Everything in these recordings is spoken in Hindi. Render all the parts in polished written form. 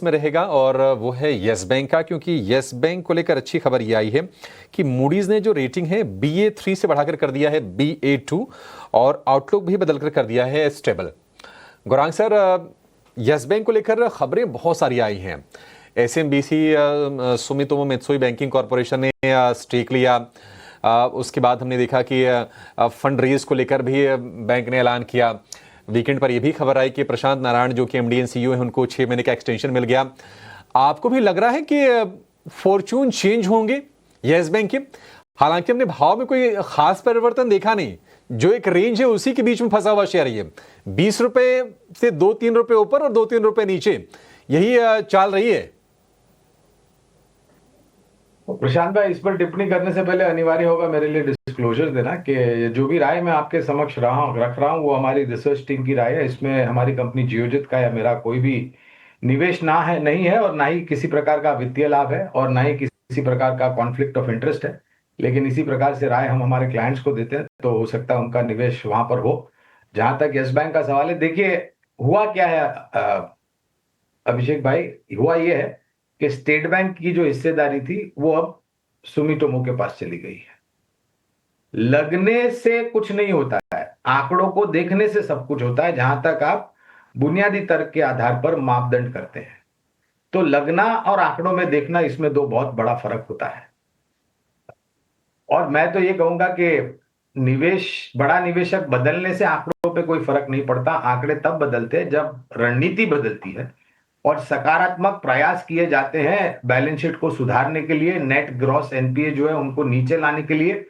में रहेगा और वो है यस बैंक का, क्योंकि यस बैंक को लेकर अच्छी खबर ये आई है कि मूडीज ने जो रेटिंग है BA3 से बढ़ाकर कर दिया है BA2 और आउटलुक भी बदलकर कर दिया है stable. Gaurang sir, yes bank को लेकर खबरें बहुत सारी आई हैं। SMBC Sumitomo Mitsui banking corporation ने स्टेक लिया। उसके बाद हमने देखा कि फंड रेज को लेकर भी बैंक ने ऐलान किया। वीकेंड पर यह भी खबर आई कि प्रशांत नारायण जो कि MD एंड CEO है, उनको 6 महीने का एक्सटेंशन मिल गया। आपको भी लग रहा है कि फॉर्चून चेंज होंगे यस बैंक के? हालांकि हमने भाव में कोई खास परिवर्तन देखा नहीं, जो एक रेंज है उसी के बीच में फंसा हुआ शेयर है। 20 रुपए से 2-3 रुपए ऊपर और 2-3 रुपए नीचे, यही चाल रही है। प्रशांत भाई, इस पर टिप्पणी करने से पहले अनिवार्य होगा मेरे लिए डिस्क्लोजर देना कि जो भी राय मैं आपके समक्ष रख रहा हूं वो हमारी रिसर्च टीम की राय है। इसमें हमारी कंपनी जियोजित का या मेरा कोई भी निवेश नहीं है और ना ही किसी प्रकार का वित्तीय लाभ है और ना ही किसी प्रकार का कॉन्फ्लिक्ट ऑफ इंटरेस्ट है। लेकिन इसी प्रकार से राय हम हमारे क्लाइंट्स को देते हैं, तो हो सकता है उनका निवेश वहां पर हो। जहां तक यस बैंक का सवाल है, देखिए हुआ क्या है अभिषेक भाई, हुआ ये है कि स्टेट बैंक की जो हिस्सेदारी थी वो अब सुमिटोमो के पास चली गई है। लगने से कुछ नहीं होता है, आंकड़ों को देखने से सब कुछ होता है, जहां तक आप बुनियादी तर्क के आधार पर मापदंड करते हैं। तो लगना और आंकड़ों में देखना, इसमें दो बहुत बड़ा फर्क होता है। और मैं तो ये कहूंगा कि बड़ा निवेशक बदलने से आंकड़ों पे कोई फर्क नहीं पड़ता। आंकड़े तब बदलते हैं जब रणनीति बदलती है और सकारात्मक प्रयास किए जाते हैं बैलेंस शीट को सुधारने के लिए, नेट ग्रॉस NPA जो है उनको नीचे लाने के लिए,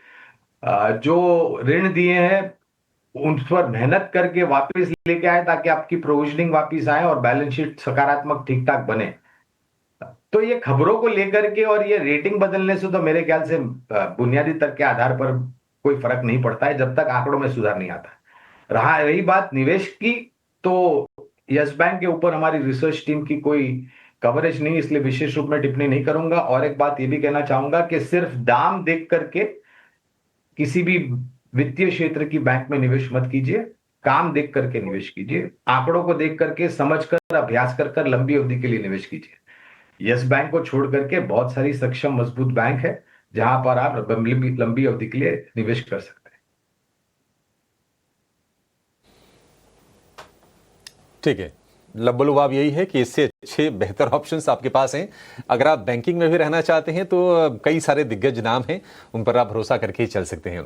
जो ऋण दिए हैं उन पर मेहनत करके वापस लेके आए ताकि आपकी प्रोविजनिंग वापस आए और बैलेंस शीट सकारात्मक ठीक ठाक बने। तो ये खबरों को लेकर के और ये रेटिंग बदलने से तो मेरे ख्याल से बुनियादी तर्क के आधार पर कोई फर्क नहीं पड़ता है, जब तक आंकड़ों में सुधार नहीं आता। रही बात निवेश की, तो यस बैंक के ऊपर हमारी रिसर्च टीम की कोई कवरेज नहीं, इसलिए विशेष रूप में टिप्पणी नहीं करूंगा। और एक बात ये भी कहना चाहूंगा कि सिर्फ दाम देख करके किसी भी वित्तीय क्षेत्र की बैंक में निवेश मत कीजिए, काम देख करके निवेश कीजिए, आंकड़ों को देख करके, समझकर, अभ्यास कर लंबी अवधि के लिए निवेश कीजिए। यस बैंक को छोड़ करके बहुत सारी सक्षम मजबूत बैंक है जहां पर आप लंबी अवधि के लिए निवेश कर सकते हैं। ठीक है, लब्बलुबाब यही है कि इससे अच्छे बेहतर ऑप्शंस आपके पास हैं। अगर आप बैंकिंग में भी रहना चाहते हैं तो कई सारे दिग्गज नाम हैं, उन पर आप भरोसा करके ही चल सकते हैं।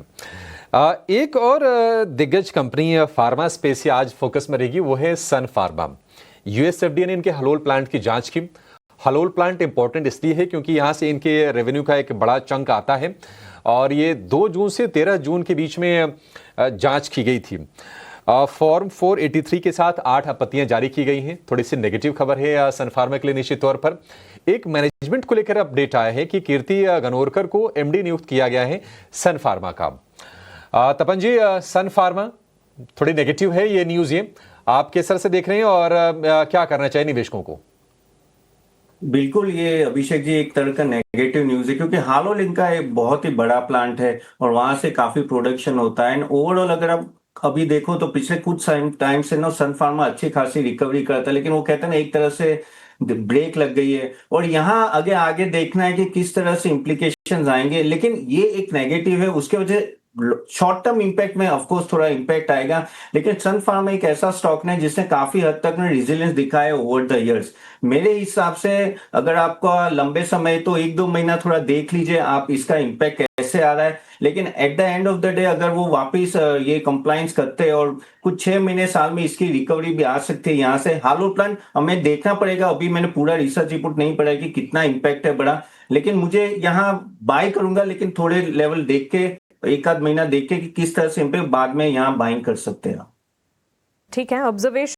एक और दिग्गज कंपनी फार्मा स्पेस से आज फोकस में रहेगी, वो है सन फार्मा। US FDA ने इनके हलोल प्लांट की जांच की। हलोल प्लांट इंपॉर्टेंट इसलिए है क्योंकि यहाँ से इनके रेवेन्यू का एक बड़ा चंक आता है और ये 2 जून से 13 जून के बीच में जांच की गई थी। फॉर्म 483 के साथ 8 आपत्तियां जारी की गई हैं। थोड़ी सी नेगेटिव खबर है सन फार्मा के लिए निश्चित तौर पर। एक मैनेजमेंट को लेकर अपडेट आया है कि कीर्ति गनोरकर को MD नियुक्त किया गया है सन फार्मा का। तपन जी, सन फार्मा थोड़ी नेगेटिव है ये न्यूज, ये आप किस तरह से देख रहे हैं और क्या करना चाहिए निवेशकों को? बिल्कुल, ये अभिषेक जी एक तरह का नेगेटिव न्यूज है, क्योंकि हालोल इनका एक बहुत ही बड़ा प्लांट है और वहां से काफी प्रोडक्शन होता है। ओवरऑल अगर आप अभी देखो तो पिछले कुछ टाइम से ना सन फार्मा अच्छी खासी रिकवरी करता है, लेकिन वो कहते हैं ना एक तरह से ब्रेक लग गई है और यहाँ आगे आगे देखना है कि किस तरह से इम्प्लीकेशंस आएंगे। लेकिन ये एक नेगेटिव है, उसके वजह शॉर्ट टर्म इंपैक्ट में ऑफ कोर्स थोड़ा इंपैक्ट आएगा, लेकिन सन फार्मा एक ऐसा स्टॉक है जिसने काफी हद तक में रेजिलियंस दिखाया है ओवर द इयर्स। मेरे हिसाब से अगर आपका लंबे समय तो 1-2 महीना थोड़ा देख लीजिए आप इसका इंपैक्ट कैसे आ रहा है, लेकिन at the end of the day अगर वो वापस ये कंप्लायंस करते हैं और कुछ 6 महीने साल में इसकी रिकवरी भी आ सकती है यहाँ से। हालोल प्लांट हमें देखना पड़ेगा, अभी मैंने पूरा रिसर्च रिपोर्ट नहीं पढ़ा कि कितना इंपैक्ट है बड़ा, लेकिन मुझे यहाँ बाय करूंगा, लेकिन थोड़े लेवल देख के, 1-आध महीना देख के कि किस तरह से इम्पैक्ट, बाद में यहाँ बाइंग कर सकते हैं। ठीक है, ऑब्जर्वेशन